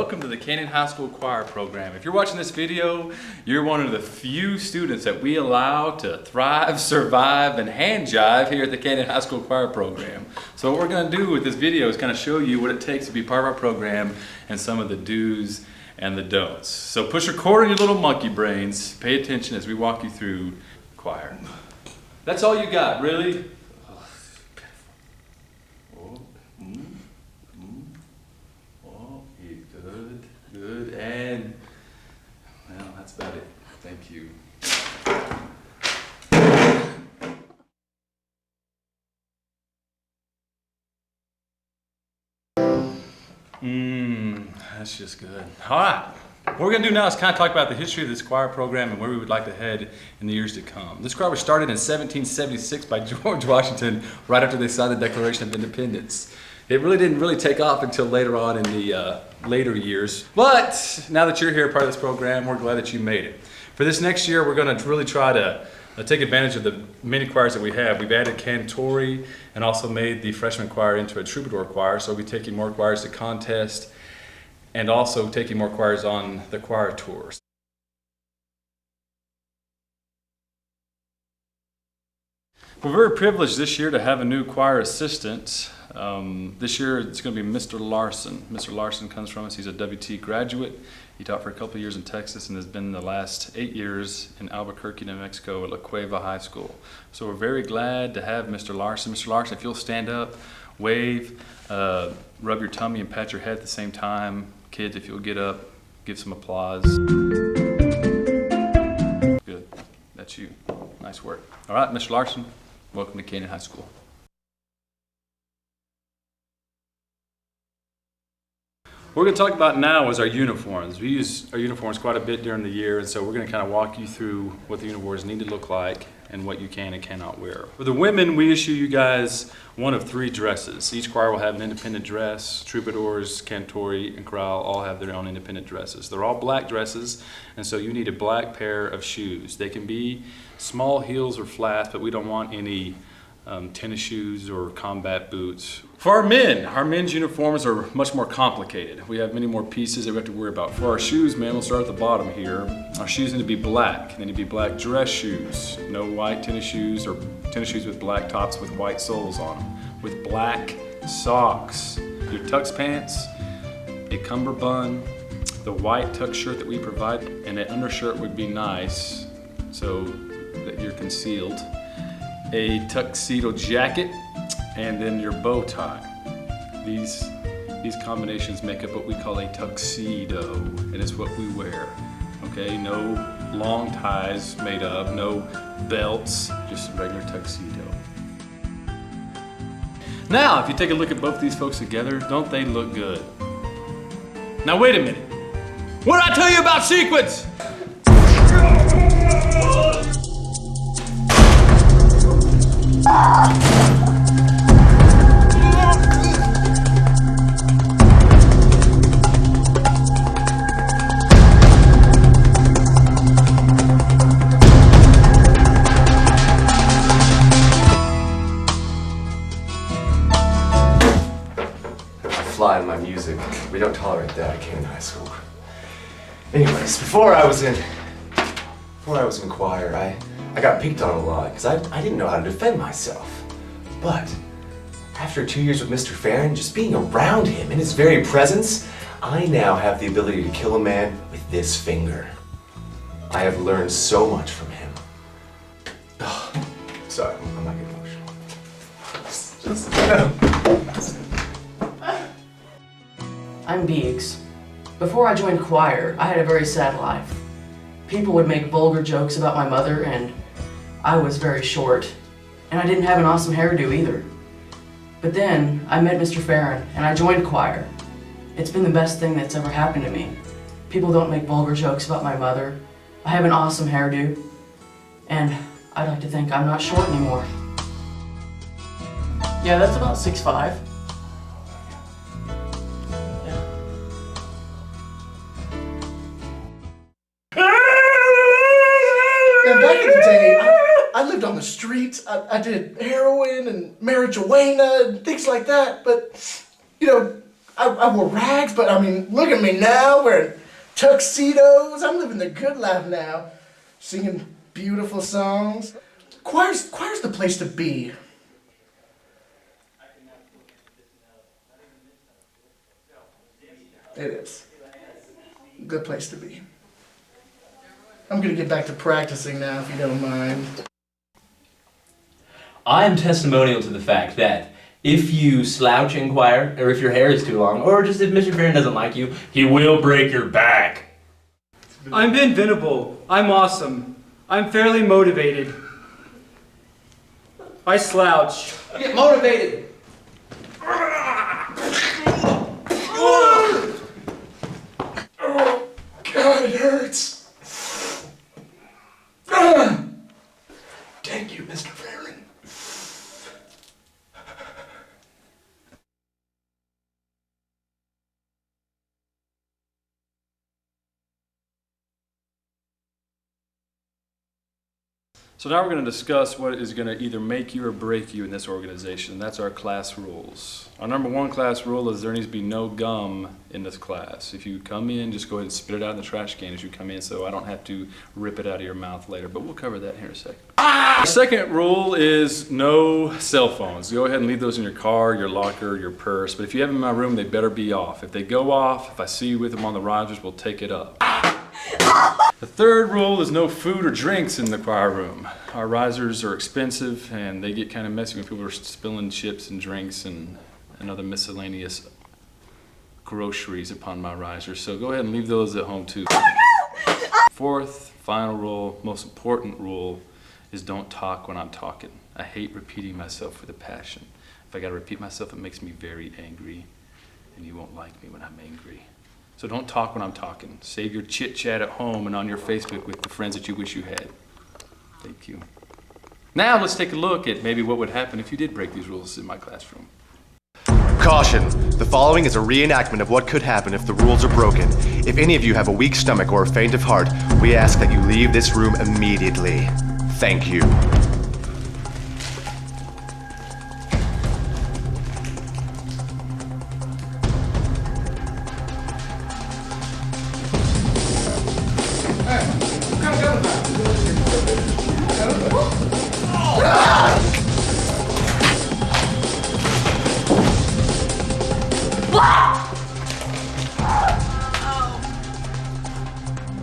welcome to the Canyon High School Choir program. If you're watching this video, you're one of the few students that we allow to thrive, survive, and hand jive here at the Canyon High School Choir program. So what we're going to do with this video is kind of show you what it takes to be part of our program and some of the do's and the don'ts. So push record on your little monkey brains, pay attention as we walk you through choir. That's all you got, really? Good, and well, that's about it. Thank you. That's just good. All right. What we're going to do now is kind of talk about the history of this choir program and where we would like to head in the years to come. This choir was started in 1776 by George Washington right after they signed the Declaration of Independence. It really didn't take off until later on in the later years. But now that you're here, part of this program, we're glad that you made it. For this next year, we're going to really try to take advantage of the many choirs that we have. We've added cantori and also made the freshman choir into a troubadour choir. So we'll be taking more choirs to contest and also taking more choirs on the choir tours. We're very privileged this year to have a new choir assistant. This year it's going to be Mr. Larson. Mr. Larson comes from us. He's a WT graduate. He taught for a couple of years in Texas and has been the last 8 years in Albuquerque, New Mexico at La Cueva High School. So we're very glad to have Mr. Larson. Mr. Larson, if you'll stand up, wave, rub your tummy and pat your head at the same time. Kids, if you'll get up, give some applause. Good. That's you. Nice work. All right, Mr. Larson, welcome to Canyon High School. What we're going to talk about now is our uniforms. We use our uniforms quite a bit during the year, and so we're going to kind of walk you through what the uniforms need to look like and what you can and cannot wear. For the women, we issue you guys one of 3 dresses. Each choir will have an independent dress. Troubadours, cantori, and chorale all have their own independent dresses. They're all black dresses, and so you need a black pair of shoes. They can be small heels or flats, but we don't want any tennis shoes or combat boots. For our men's uniforms are much more complicated. We have many more pieces that we have to worry about. For our shoes, man, we'll start at the bottom here. Our shoes need to be black. They need to be black dress shoes. No white tennis shoes or tennis shoes with black tops with white soles on them. With black socks. Your tux pants, a cummerbund, the white tux shirt that we provide, and an undershirt would be nice so that you're concealed. A tuxedo jacket, and then your bow tie. These combinations make up what we call a tuxedo, and it's what we wear. Okay, no long ties made up, no belts, just a regular tuxedo. Now, if you take a look at both these folks together, don't they look good? Now wait a minute. What did I tell you about sequence? Fly in my music. We don't tolerate that at Canyon High School. Anyways, before I was in choir, I got picked on a lot because I didn't know how to defend myself. But after 2 years with Mr. Farren, just being around him in his very presence, I now have the ability to kill a man with this finger. I have learned so much from him. Oh, sorry, I'm not getting emotional. I'm Beeks. Before I joined choir, I had a very sad life. People would make vulgar jokes about my mother, and I was very short. And I didn't have an awesome hairdo either. But then, I met Mr. Farren, and I joined choir. It's been the best thing that's ever happened to me. People don't make vulgar jokes about my mother. I have an awesome hairdo. And I'd like to think I'm not short anymore. Yeah, that's about 6'5". And back in the day, I lived on the streets. I did heroin and marijuana and things like that. But, you know, I wore rags, but I mean, look at me now, wearing tuxedos. I'm living the good life now, singing beautiful songs. Choir's the place to be. It is. Good place to be. I'm gonna get back to practicing now, if you don't mind. I am testimonial to the fact that if you slouch in choir, or if your hair is too long, or just if Mr. Farren doesn't like you, he will break your back. I'm inventable. I'm awesome. I'm fairly motivated. I slouch. Get motivated! God, it hurts. Thank you, Mr. Farren. So now we're going to discuss what is going to either make you or break you in this organization, and that's our class rules. Our number one class rule is there needs to be no gum in this class. If you come in, just go ahead and spit it out in the trash can as you come in so I don't have to rip it out of your mouth later, but we'll cover that here in a second. Our second rule is no cell phones. Go ahead and leave those in your car, your locker, your purse, but if you have them in my room, they better be off. If they go off, if I see you with them on the risers, we'll take it up. The third rule is no food or drinks in the choir room. Our risers are expensive and they get kind of messy when people are spilling chips and drinks and other miscellaneous groceries upon my risers. So go ahead and leave those at home too. Fourth, final rule, most important rule is don't talk when I'm talking. I hate repeating myself with a passion. If I gotta repeat myself, it makes me very angry and you won't like me when I'm angry. So don't talk when I'm talking. Save your chit chat at home and on your Facebook with the friends that you wish you had. Thank you. Now let's take a look at maybe what would happen if you did break these rules in my classroom. Caution! The following is a reenactment of what could happen if the rules are broken. If any of you have a weak stomach or a faint of heart, we ask that you leave this room immediately. Thank you.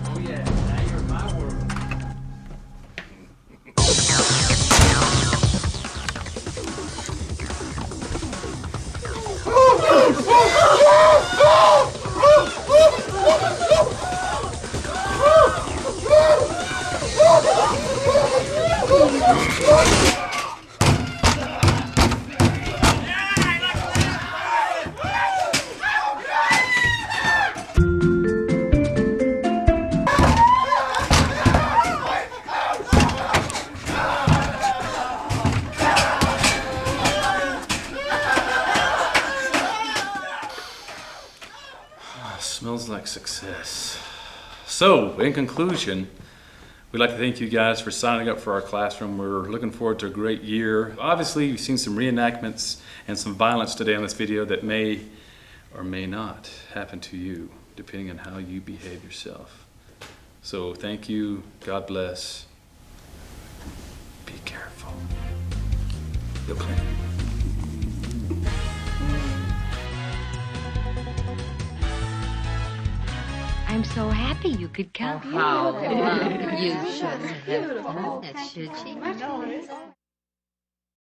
Oh yeah, now you're in my world. Smells like success. So, in conclusion, we'd like to thank you guys for signing up for our classroom. We're looking forward to a great year. Obviously, you've seen some reenactments and some violence today on this video that may or may not happen to you, depending on how you behave yourself. So, thank you. God bless. Be careful. You'll clean. I'm so happy you could come. How you shouldn't have done that, should you?